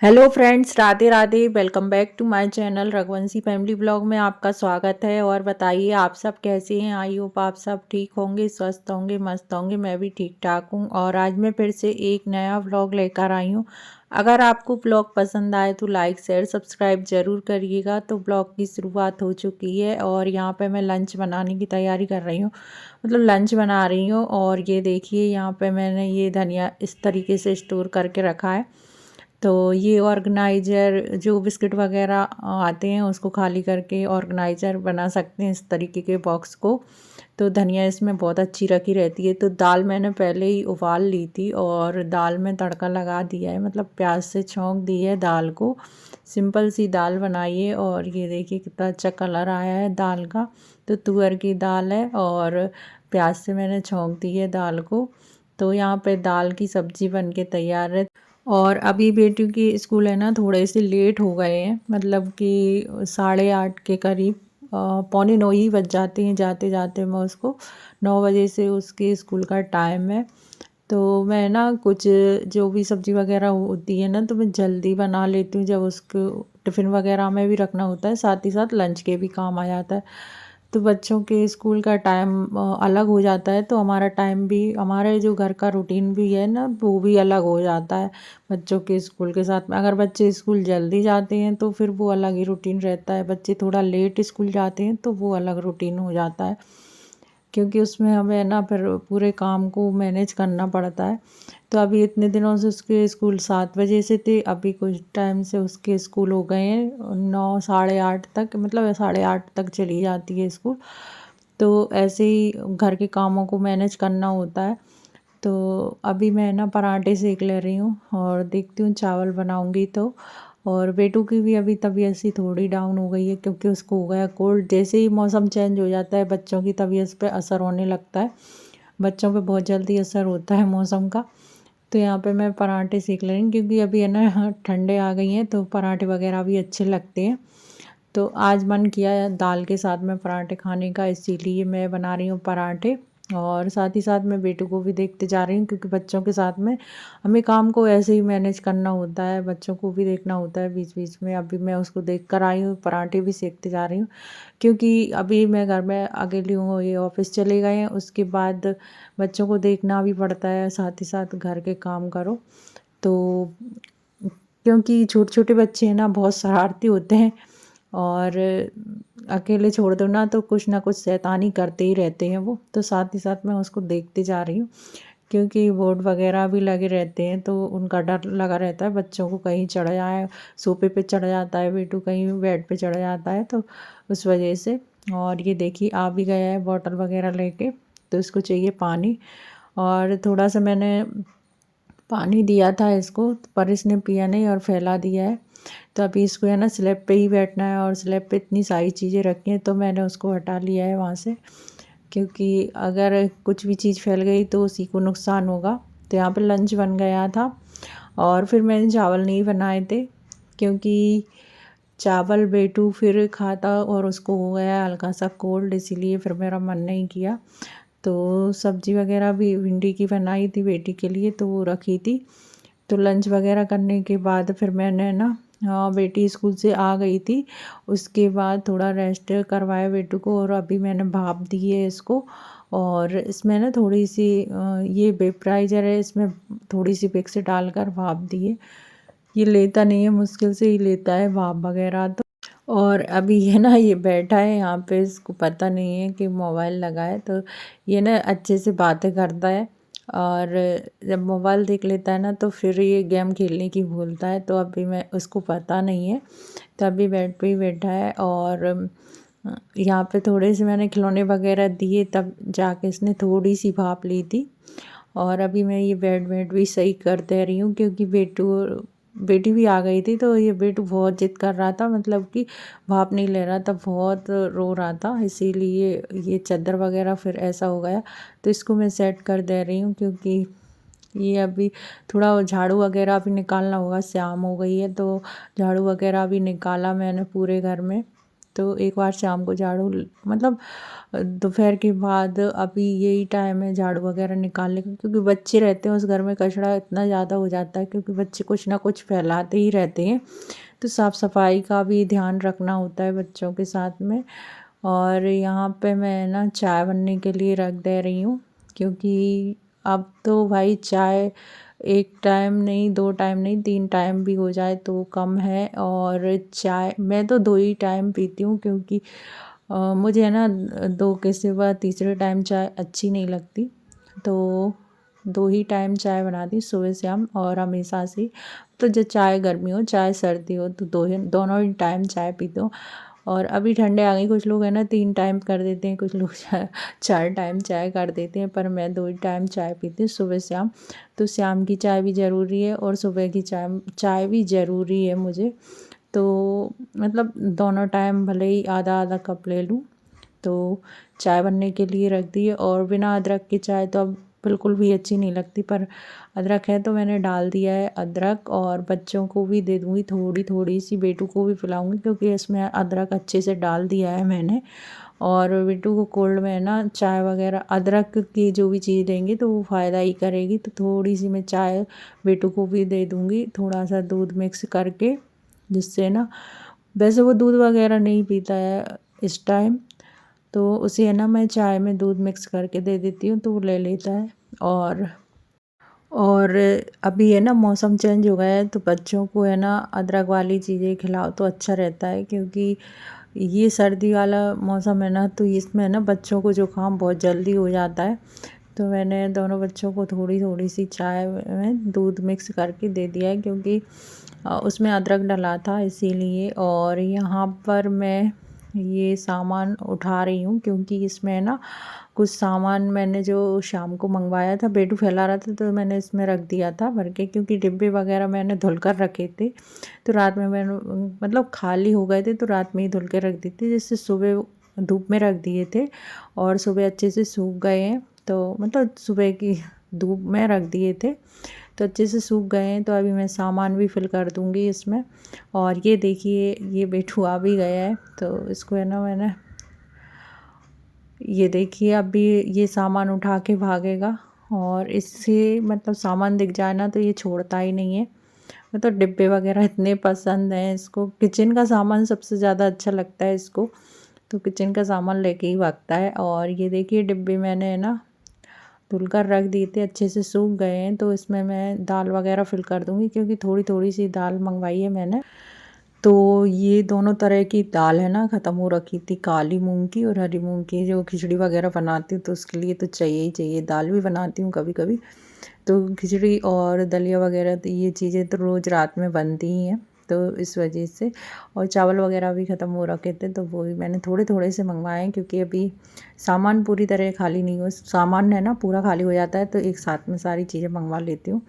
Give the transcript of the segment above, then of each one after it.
Hello friends, Radhe Radhe. Welcome back to my channel Raghuvanshi family blog में आपका स्वागत है। और बताइए आप सब कैसे हैं। आई होप आप सब ठीक होंगे, स्वस्थ होंगे, मस्त होंगे। मैं भी ठीक ठाक हूं। और आज मैं फिर से एक नया व्लॉग लेकर आई हूं। अगर आपको व्लॉग पसंद आए तो लाइक शेयर सब्सक्राइब ज़रूर करिएगा। तो व्लॉग की शुरुआत हो चुकी है और यहाँ पर मैं लंच बनाने की तैयारी कर रही हूँ, मतलब लंच बना रही हूँ। और ये देखिए यहाँ पर मैंने ये धनिया इस तरीके से स्टोर करके रखा है। तो ये ऑर्गेनाइज़र जो बिस्किट वगैरह आते हैं उसको खाली करके ऑर्गेनाइज़र बना सकते हैं इस तरीके के बॉक्स को। तो धनिया इसमें बहुत अच्छी रखी रहती है। तो दाल मैंने पहले ही उबाल ली थी और दाल में तड़का लगा दिया है, मतलब प्याज से छौंक दी है दाल को। सिंपल सी दाल बनाई है और ये देखिए कितना अच्छा कलर आया है दाल का। तो तुअर की दाल है और प्याज से मैंने छौंक दी है दाल को। तो यहाँ पे दाल की सब्ज़ी बन के तैयार है। और अभी बेटी की स्कूल है ना, थोड़े से लेट हो गए हैं, मतलब कि 8:30 के करीब, 8:45 ही बज जाते हैं जाते जाते। मैं उसको 9 बजे से उसके स्कूल का टाइम है। तो मैं ना कुछ जो भी सब्ज़ी वगैरह होती है ना तो मैं जल्दी बना लेती हूँ, जब उसको टिफ़िन वगैरह में भी रखना होता है, साथ ही साथ लंच के भी काम आ जाता है। तो बच्चों के स्कूल का टाइम अलग हो जाता है, तो हमारा टाइम भी, हमारे जो घर का रूटीन भी है ना वो भी अलग हो जाता है बच्चों के स्कूल के साथ में। अगर बच्चे स्कूल जल्दी जाते हैं तो फिर वो अलग ही रूटीन रहता है, बच्चे थोड़ा लेट स्कूल जाते हैं तो वो अलग रूटीन हो जाता है, क्योंकि उसमें हमें ना फिर पूरे काम को मैनेज करना पड़ता है। तो अभी इतने दिनों से उसके स्कूल 7 बजे से थे, अभी कुछ टाइम से उसके स्कूल हो गए हैं 9 8:30 तक, मतलब 8:30 तक चली जाती है स्कूल। तो ऐसे ही घर के कामों को मैनेज करना होता है। तो अभी मैं ना पराठे सेक ले रही हूँ और देखती हूँ चावल बनाऊँगी तो। और बेटू की भी अभी तबीयत सी थोड़ी डाउन हो गई है, क्योंकि उसको हो गया कोल्ड। जैसे ही मौसम चेंज हो जाता है बच्चों की तबीयत पे असर होने लगता है, बच्चों पे बहुत जल्दी असर होता है मौसम का। तो यहाँ पे मैं पराठे सेक ले रही हूँ, क्योंकि अभी है ना ठंडे आ गई हैं तो पराठे वगैरह भी अच्छे लगते हैं। तो आज मन किया है दाल के साथ में पराठे खाने का, इसीलिए मैं बना रही हूँ पराठे। और साथ ही साथ मैं बेटू को भी देखते जा रही हूँ, क्योंकि बच्चों के साथ में हमें काम को ऐसे ही मैनेज करना होता है, बच्चों को भी देखना होता है बीच बीच में। अभी मैं उसको देख कर आई हूँ, पराठे भी सेकते जा रही हूँ, क्योंकि अभी मैं घर में अकेली हूँ, ये ऑफिस चले गए हैं। उसके बाद बच्चों को देखना भी पड़ता है, साथ ही साथ घर के काम करो। तो क्योंकि छोटे छोटे बच्चे हैं ना, बहुत शरारती होते हैं और अकेले छोड़ दो ना तो कुछ ना कुछ शैतानी करते ही रहते हैं वो। तो साथ ही साथ मैं उसको देखते जा रही हूँ, क्योंकि बोर्ड वगैरह भी लगे रहते हैं तो उनका डर लगा रहता है, बच्चों को कहीं चढ़ जाए, सोफे पे चढ़ जाता है बेटू, कहीं बेड पे चढ़ जाता है, तो उस वजह से। और ये देखिए आ भी गया है बॉटल वगैरह लेके, तो इसको चाहिए पानी। और थोड़ा सा मैंने पानी दिया था इसको, पर इसने पिया नहीं और फैला दिया है। तो अभी इसको है ना स्लैब पे ही बैठना है, और स्लैब पे इतनी सारी चीज़ें रखी हैं तो मैंने उसको हटा लिया है वहाँ से, क्योंकि अगर कुछ भी चीज़ फैल गई तो उसी को नुकसान होगा। तो यहाँ पे लंच बन गया था और फिर मैंने चावल नहीं बनाए थे, क्योंकि चावल बेटू फिर खाता और उसको हो गया हल्का सा कोल्ड, इसीलिए फिर मेरा मन नहीं किया। तो सब्ज़ी वगैरह भी भिंडी की बनाई थी बेटी के लिए, तो वो रखी थी। तो लंच वगैरह करने के बाद फिर मैंने ना, हाँ बेटी स्कूल से आ गई थी, उसके बाद थोड़ा रेस्ट करवाया बेटू को, और अभी मैंने भाप दी है इसको। और इसमें ना थोड़ी सी ये वेपराइजर है, इसमें थोड़ी सी विक्स डालकर भाप दी है। ये लेता नहीं है, मुश्किल से ही लेता है भाप वगैरह तो। और अभी है ना ये बैठा है यहाँ पे, इसको पता नहीं है कि मोबाइल लगा है, तो ये ना अच्छे से बातें करता है। और जब मोबाइल देख लेता है ना तो फिर ये गेम खेलने की भूलता है, तो अभी मैं उसको पता नहीं है। तो अभी बेड पे ही बैठा है और यहाँ पे थोड़े से मैंने खिलौने वगैरह दिए, तब जाके इसने थोड़ी सी भाप ली थी। और अभी मैं ये बेड वेड भी सही कर दे रही हूँ, क्योंकि बेटी भी आ गई थी, तो ये बेटू बहुत जिद कर रहा था, मतलब कि भाप नहीं ले रहा था, बहुत रो रहा था, इसीलिए ये चादर वगैरह फिर ऐसा हो गया। तो इसको मैं सेट कर दे रही हूँ, क्योंकि ये अभी थोड़ा झाड़ू वगैरह भी निकालना होगा, शाम हो गई है तो झाड़ू वगैरह भी निकाला मैंने पूरे घर में। तो एक बार शाम को झाड़ू मतलब दोपहर के बाद अभी यही टाइम है झाड़ू वगैरह निकालने का, क्योंकि बच्चे रहते हैं उस घर में कचरा इतना ज़्यादा हो जाता है, क्योंकि बच्चे कुछ ना कुछ फैलाते ही रहते हैं। तो साफ़ सफाई का भी ध्यान रखना होता है बच्चों के साथ में। और यहाँ पे मैं ना चाय बनने के लिए रख दे रही हूँ, क्योंकि अब तो भाई चाय एक टाइम नहीं, 2 टाइम नहीं, 3 टाइम भी हो जाए तो कम है। और चाय मैं तो 2 ही टाइम पीती हूँ, क्योंकि मुझे है ना 2 के सिवा तीसरे टाइम चाय अच्छी नहीं लगती। तो 2 ही टाइम चाय बनाती हूँ, सुबह शाम, और हमेशा से। तो जो चाहे गर्मी हो चाहे सर्दी हो तो दोनों ही टाइम चाय पीती हूँ। और अभी ठंडे आ गई, कुछ लोग है ना 3 टाइम कर देते हैं, कुछ लोग 4 टाइम चाय कर देते हैं, पर मैं 2 ही टाइम चाय पीती हूँ, सुबह शाम। तो शाम की चाय भी ज़रूरी है और सुबह की चाय चाय भी ज़रूरी है मुझे। तो मतलब दोनों टाइम भले ही आधा आधा कप ले लूँ। तो चाय बनने के लिए रख दी है, और बिना अदरक की चाय तो अब बिल्कुल भी अच्छी नहीं लगती, पर अदरक है तो मैंने डाल दिया है अदरक। और बच्चों को भी दे दूँगी, थोड़ी थोड़ी सी बेटू को भी पिलाऊँगी, क्योंकि इसमें अदरक अच्छे से डाल दिया है मैंने। और बेटू को कोल्ड में है ना चाय वगैरह अदरक की जो भी चीज़ देंगे तो वो फ़ायदा ही करेगी। तो थोड़ी सी मैं चाय बेटू को भी दे दूँगी, थोड़ा सा दूध मिक्स करके, जिससे ना, वैसे वो दूध वगैरह नहीं पीता है इस टाइम, तो उसे है ना मैं चाय में दूध मिक्स करके दे देती हूँ तो वो ले लेता है। और अभी है ना मौसम चेंज हो गया है, तो बच्चों को है ना अदरक वाली चीज़ें खिलाओ तो अच्छा रहता है, क्योंकि ये सर्दी वाला मौसम है ना, तो इसमें है ना बच्चों को जुकाम बहुत जल्दी हो जाता है। तो मैंने दोनों बच्चों को थोड़ी थोड़ी सी चाय में दूध मिक्स करके दे दिया है, क्योंकि उसमें अदरक डला था इसीलिए। और यहाँ पर मैं ये सामान उठा रही हूँ, क्योंकि इसमें ना कुछ सामान मैंने जो शाम को मंगवाया था, बेटू फैला रहा था तो मैंने इसमें रख दिया था भर के, क्योंकि डिब्बे वगैरह मैंने धुल कर रखे थे। तो रात में मैंने मतलब खाली हो गए थे तो रात में ही धुल के रख दी थी, जिससे सुबह धूप में रख दिए थे और सुबह अच्छे से सूख गए हैं। तो मतलब सुबह की धूप में रख दिए थे तो अच्छे से सूख गए हैं। तो अभी मैं सामान भी फिल कर दूँगी इसमें। और ये देखिए ये बेटू आ भी गया है, तो इसको है ना मैंने, ये देखिए अभी ये सामान उठा के भागेगा। और इससे मतलब सामान दिख जाए ना तो ये छोड़ता ही नहीं है। मतलब डिब्बे वगैरह इतने पसंद हैं इसको, किचन का सामान सबसे ज़्यादा अच्छा लगता है इसको, तो किचन का सामान लेके ही भागता है। और ये देखिए डिब्बे मैंने है ना धुल कर रख दिए थे, अच्छे से सूख गए हैं। तो इसमें मैं दाल वगैरह फिल कर दूँगी, क्योंकि थोड़ी थोड़ी सी दाल मंगवाई है मैंने। तो ये दोनों तरह की दाल है ना ख़त्म हो रखी थी, काली मूंग की और हरी मूंग की, जो खिचड़ी वगैरह बनाती हूँ तो उसके लिए तो चाहिए ही चाहिए। दाल भी बनाती हूँ कभी कभी, तो खिचड़ी और दलिया वगैरह तो ये चीज़ें तो रोज़ रात में बनती ही हैं, तो इस वजह से। और चावल वगैरह भी ख़त्म हो रखे थे तो वो भी मैंने थोड़े थोड़े से मंगवाए हैं, क्योंकि अभी सामान पूरी तरह खाली नहीं हो, सामान है ना पूरा खाली हो जाता है तो एक साथ में सारी चीज़ें मंगवा लेती हूँ।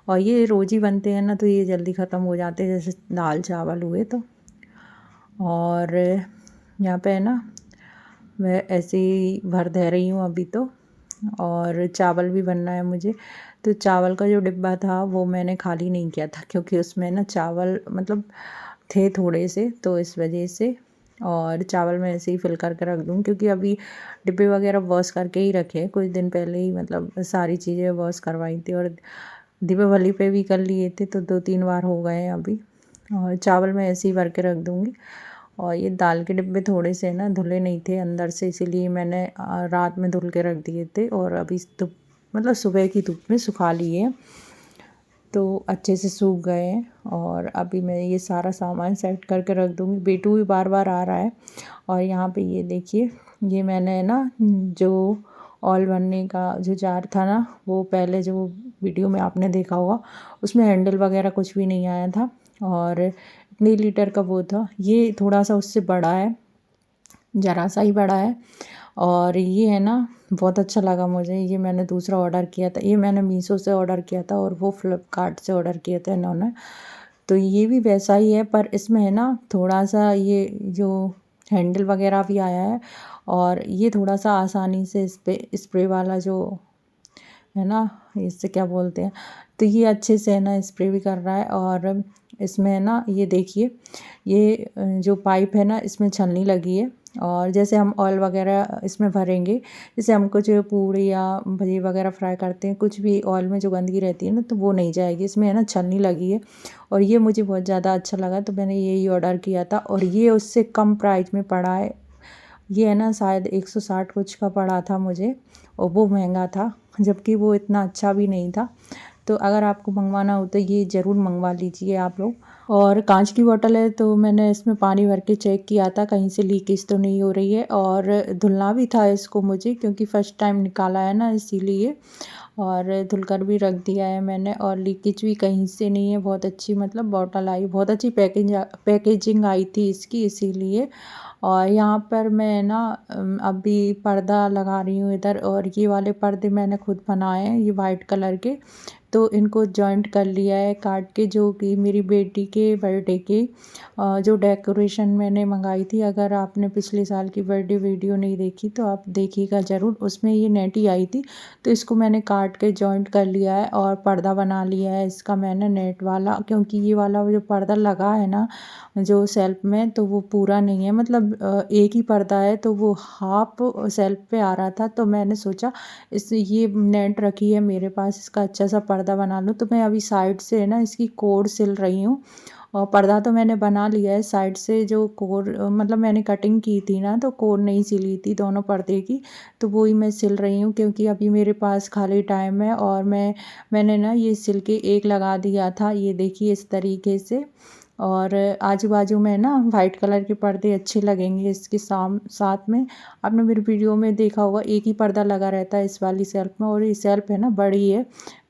और ये रोज़ ही बनते हैं ना तो ये जल्दी ख़त्म हो जाते हैं, जैसे दाल चावल हुए तो। और यहाँ पे है ना मैं ऐसे ही भर दे रही हूँ अभी तो। और चावल भी बनना है मुझे, तो चावल का जो डिब्बा था वो मैंने खाली नहीं किया था, क्योंकि उसमें ना चावल मतलब थे थोड़े से, तो इस वजह से। और चावल मैं ऐसे ही फिल करके रख दूँ, क्योंकि अभी डिब्बे वगैरह वॉश करके ही रखे, कुछ दिन पहले ही मतलब सारी चीज़ें वॉश करवाई थी। और दीपावली पे भी कर लिए थे तो 2-3 बार हो गए हैं अभी। और चावल मैं ऐसे ही भर के रख दूँगी। और ये दाल के डिब्बे थोड़े से ना धुले नहीं थे अंदर से, इसीलिए मैंने रात में धुल के रख दिए थे, और अभी धूप मतलब सुबह की धूप में सुखा लिए, तो अच्छे से सूख गए हैं। और अभी मैं ये सारा सामान सेट करके रख दूँगी। बेटू भी बार बार आ रहा है। और यहाँ पे ये देखिए, ये मैंने ना जो ऑयल भरने का जो जार था ना, वो पहले जो वीडियो में आपने देखा होगा उसमें हैंडल वगैरह कुछ भी नहीं आया था, और इतनी लीटर का वो था। ये थोड़ा सा उससे बड़ा है, ज़रा सा ही बड़ा है। और ये है ना बहुत अच्छा लगा मुझे, ये मैंने दूसरा ऑर्डर किया था, ये मैंने मीशो से ऑर्डर किया था और वो फ्लिपकार्ट से ऑर्डर किया था इन्होंने। तो ये भी वैसा ही है, पर इसमें है ना थोड़ा सा ये जो हैंडल वगैरह भी आया है, और ये थोड़ा सा आसानी से इस पे स्प्रे वाला जो है ना, इससे क्या बोलते हैं, तो ये अच्छे से है ना स्प्रे भी कर रहा है। और इसमें है ना, ये देखिए, ये जो पाइप है ना, इसमें छलनी लगी है। और जैसे हम ऑयल वगैरह इसमें भरेंगे, जैसे हम कुछ पूड़ी या भजी वगैरह फ्राई करते हैं, कुछ भी ऑयल में जो गंदगी रहती है ना, तो वो नहीं जाएगी। इसमें है ना छलनी लगी है, और ये मुझे बहुत ज़्यादा अच्छा लगा, तो मैंने यही ऑर्डर किया था। और ये उससे कम प्राइस में पड़ा है। ये है ना शायद 160 कुछ का पड़ा था मुझे, और वो महंगा था, जबकि वो इतना अच्छा भी नहीं था। तो अगर आपको मंगवाना हो तो ये ज़रूर मंगवा लीजिए आप लोग। और कांच की बोतल है, तो मैंने इसमें पानी भर के चेक किया था कहीं से लीकेज तो नहीं हो रही है। और धुलना भी था इसको मुझे, क्योंकि फ़र्स्ट टाइम निकाला है ना, इसीलिए। और धुलकर भी रख दिया है मैंने, और लीकेज भी कहीं से नहीं है। बहुत अच्छी मतलब बॉटल आई, बहुत अच्छी पैकेजिंग आई थी इसकी, इसीलिए। और यहाँ पर मैं ना अभी पर्दा लगा रही हूँ इधर, और ये वाले पर्दे मैंने खुद बनाए हैं, ये वाइट कलर के। तो इनको जॉइंट कर लिया है काट के, जो कि मेरी बेटी के बर्थडे के जो डेकोरेशन मैंने मंगाई थी। अगर आपने पिछले साल की बर्थडे वीडियो नहीं देखी तो आप देखिएगा ज़रूर, उसमें ये नेट ही आई थी। तो इसको मैंने काट के जॉइंट कर लिया है, और पर्दा बना लिया है इसका मैंने नेट वाला, क्योंकि ये वाला जो पर्दा लगा है ना जो सेल्फ में, तो वो पूरा नहीं है। मतलब एक ही पर्दा है, तो वो हाफ सेल्फ पे आ रहा था। तो मैंने सोचा इस ये नेट रखी है मेरे पास, इसका अच्छा सा पर्दा बना लूँ। तो मैं अभी साइड से है ना इसकी कोर सिल रही हूँ। और पर्दा तो मैंने बना लिया है, साइड से जो कोर मतलब मैंने कटिंग की थी ना, तो कोर नहीं सिली थी दोनों पर्दे की। तो वही मैं सिल रही हूँ, क्योंकि अभी मेरे पास खाली टाइम है। और मैंने ना ये सिल के एक लगा दिया था, ये देखिए इस तरीके से। और आजू बाजू में ना वाइट कलर के पर्दे अच्छे लगेंगे इसके साथ में। आपने मेरी वीडियो में देखा होगा, एक ही पर्दा लगा रहता है इस वाली सेल्फ में, और ये सेल्फ है ना बड़ी है,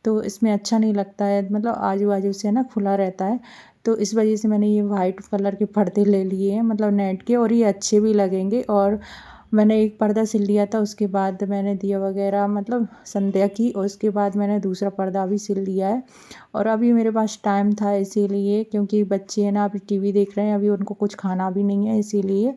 तो इसमें अच्छा नहीं लगता है, मतलब आजू बाजू से ना खुला रहता है। तो इस वजह से मैंने ये वाइट कलर के पर्दे ले लिए हैं, मतलब नेट के, और ये अच्छे भी लगेंगे। और मैंने एक पर्दा सिल लिया था, उसके बाद मैंने दिया वगैरह मतलब संध्या की, और उसके बाद मैंने दूसरा पर्दा भी सिल लिया है। और अभी मेरे पास टाइम था इसीलिए, क्योंकि बच्चे हैं ना अभी टीवी देख रहे हैं, अभी उनको कुछ खाना भी नहीं है, इसीलिए।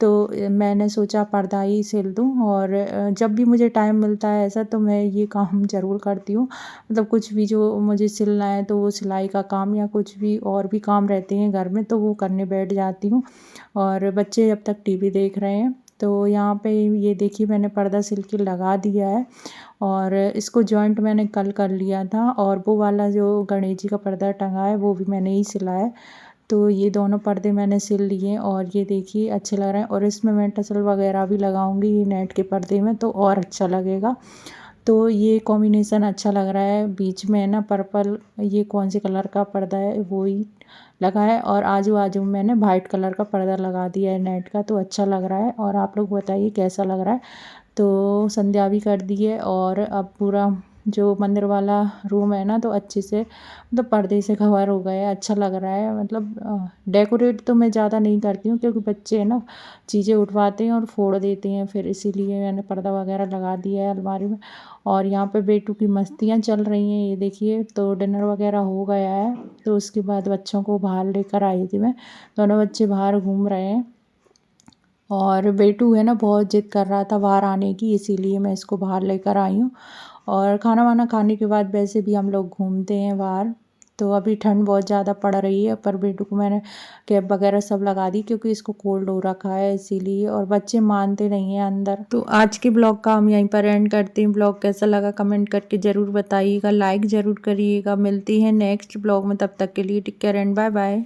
तो मैंने सोचा पर्दा ही सिल दूँ। और जब भी मुझे टाइम मिलता है ऐसा, तो मैं ये काम ज़रूर करती हूँ। मतलब कुछ भी जो मुझे सिलना है, तो वो सिलाई का काम या कुछ भी और भी काम रहते हैं घर में, तो वो करने बैठ जाती हूँ। और बच्चे जब तक टीवी देख रहे हैं, तो यहाँ पे ये देखिए मैंने पर्दा सिल के लगा दिया है। और इसको जॉइंट मैंने कल कर लिया था, और वो वाला जो गणेश जी का पर्दा टंगा है वो भी मैंने ही सिला है। तो ये दोनों पर्दे मैंने सिल लिए, और ये देखिए अच्छे लग रहे हैं। और इसमें मैं टसल वगैरह भी लगाऊंगी ये नेट के पर्दे में, तो और अच्छा लगेगा। तो ये कॉम्बिनेशन अच्छा लग रहा है, बीच में है ना पर्पल, ये कौन से कलर का पर्दा है वो ही लगा है। और आजू बाजू में मैंने वाइट कलर का पर्दा लगा दिया है नेट का, तो अच्छा लग रहा है। और आप लोग बताइए कैसा लग रहा है। तो संध्या भी कर दी है, और अब पूरा जो मंदिर वाला रूम है ना, तो अच्छे से मतलब पर्दे से कवर हो गया है, अच्छा लग रहा है। मतलब डेकोरेट तो मैं ज़्यादा नहीं करती हूँ, क्योंकि बच्चे है ना चीज़ें उठवाते हैं और फोड़ देते हैं फिर, इसीलिए मैंने पर्दा वगैरह लगा दिया है अलमारी में। और यहाँ पे बेटू की मस्तियाँ चल रही हैं, ये देखिए। तो डिनर वगैरह हो गया है, तो उसके बाद बच्चों को बाहर लेकर आई थी मैं, दोनों बच्चे बाहर घूम रहे हैं। और बेटू है ना बहुत जिद कर रहा था बाहर आने की, इसीलिए मैं इसको बाहर लेकर आई हूँ। और खाना वाना खाने के बाद वैसे भी हम लोग घूमते हैं बाहर। तो अभी ठंड बहुत ज़्यादा पड़ रही है, पर बेटू को मैंने कैप वगैरह सब लगा दी, क्योंकि इसको कोल्ड हो रखा है इसीलिए। और बच्चे मानते नहीं हैं अंदर। तो आज के ब्लॉग का हम यहीं पर एंड करते हैं। ब्लॉग कैसा लगा कमेंट करके ज़रूर बताइएगा, लाइक ज़रूर करिएगा। मिलती हैं नेक्स्ट ब्लॉग में, तब तक के लिए take care and bye bye.